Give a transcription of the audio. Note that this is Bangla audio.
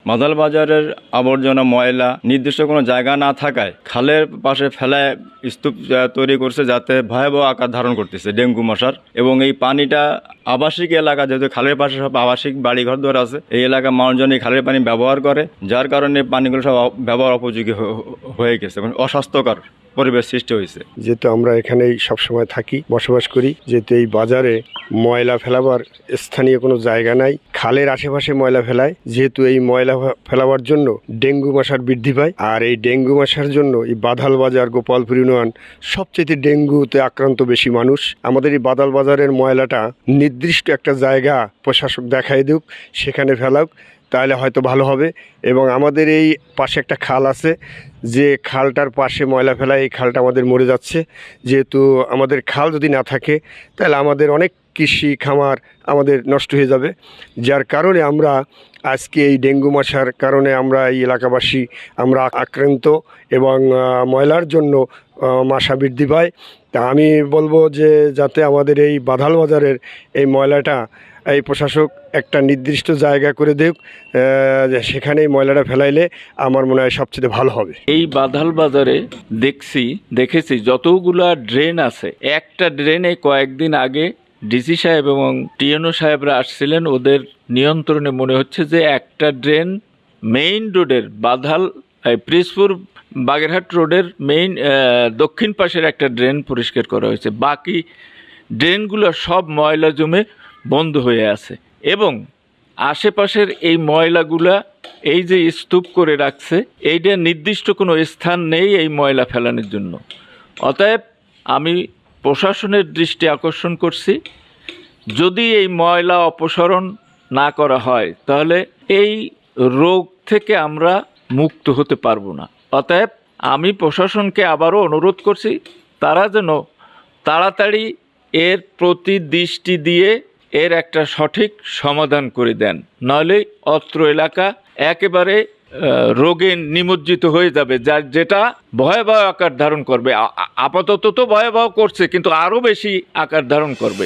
মাদাল বাজারের আবর্জনা ময়লা নির্দিষ্ট কোনো জায়গা না থাকায় খালের পাশে ফেলায় স্তূপ তৈরি করছে, যাতে ভয়াবহ আকার ধারণ করতেছে ডেঙ্গু মশার। এবং এই পানিটা আবাসিক এলাকা, যেহেতু খালের পাশে সব আবাসিক বাড়িঘর দর আছে, এই এলাকার মানুষজন এই খালের পানি ব্যবহার করে, যার কারণে পানিগুলো সব ব্যবহার উপযোগী হয়ে গেছে, মানে অস্বাস্থ্যকর পরিবেশ সৃষ্টি হয়েছে। যেহেতু আমরা এখানেই সবসময় থাকি, বসবাস করি, যেহেতু এই বাজারে ময়লা ফেলাবার স্থানীয় কোনো জায়গা নাই, খালের আশেপাশে ময়লা ফেলায়, যেহেতু এই ময়লা ফেলাবার জন্য ডেঙ্গু মশার বৃদ্ধি পায়। আর এই ডেঙ্গু মশার জন্য এই বাদাল বাজার, গোপালপুর ইউনিয়ন সবচেয়ে ডেঙ্গুতে আক্রান্ত বেশি মানুষ। আমাদের এই বাদাল বাজারের ময়লাটা নির্দিষ্ট একটা জায়গা প্রশাসক দেখাই দিক, সেখানে ফেলাক, তাহলে হয়তো ভালো হবে। এবং আমাদের এই পাশে একটা খাল আছে, যে খালটার পাশে ময়লা ফেলায় এই খালটা আমাদের মরে যাচ্ছে। যেহেতু আমাদের খাল যদি না থাকে, তাহলে আমাদের অনেক কৃষি খামার আমাদের নষ্ট হয়ে যাবে। যার কারণে আমরা আজকে এই ডেঙ্গু মশার কারণে আমরা এই এলাকাবাসী আমরা আক্রান্ত, এবং ময়লার জন্য মশা বৃদ্ধি পায়। তা আমি বলবো যে যাতে আমাদের এই বাদাল বাজারের এই ময়লাটা এই প্রশাসক একটা নির্দিষ্ট জায়গা করে দেখ, সেখানেই ময়লাটা ফেলাইলে আমার মনে হয় সবচেয়ে ভালো হবে। এই বাদাল বাজারে দেখেছি যতগুলা ড্রেন আছে, একটা ড্রেনে কয়েকদিন আগে ডিসি সাহেব এবং টিএনও সাহেবরা আসছিলেন, ওদের নিয়ন্ত্রণে মনে হচ্ছে যে একটা ড্রেন মেইন রোডের বাদাল পিরিজপুর বাগেরহাট রোডের মেইন দক্ষিণ পাশের একটা ড্রেন পরিষ্কার করা হয়েছে। বাকি ড্রেনগুলো সব ময়লা জমে বন্ধ হয়ে আছে, এবং আশেপাশের এই ময়লাগুলা এই যে স্তূপ করে রাখছে, এইটা নির্দিষ্ট কোনো স্থান নেই এই ময়লা ফেলানোর জন্য। অতএব আমি প্রশাসনের দৃষ্টি আকর্ষণ করছি, যদি এই ময়লা অপসারণ না করা হয় তাহলে এই রোগ থেকে আমরা মুক্ত হতে পারবো না। অতএব আমি প্রশাসনকে আবারও অনুরোধ করছি, তারা যেন তাড়াতাড়ি এর প্রতি দৃষ্টি দিয়ে এর একটা সঠিক সমাধান করে দেন, নইলে অত্র এলাকা একেবারে রোগে নিমজ্জিত হয়ে যাবে, যেটা ভয়াবহ আকার ধারণ করবে। আপাতত তো ভয়াবহ করছে, কিন্তু আরও বেশি আকার ধারণ করবে।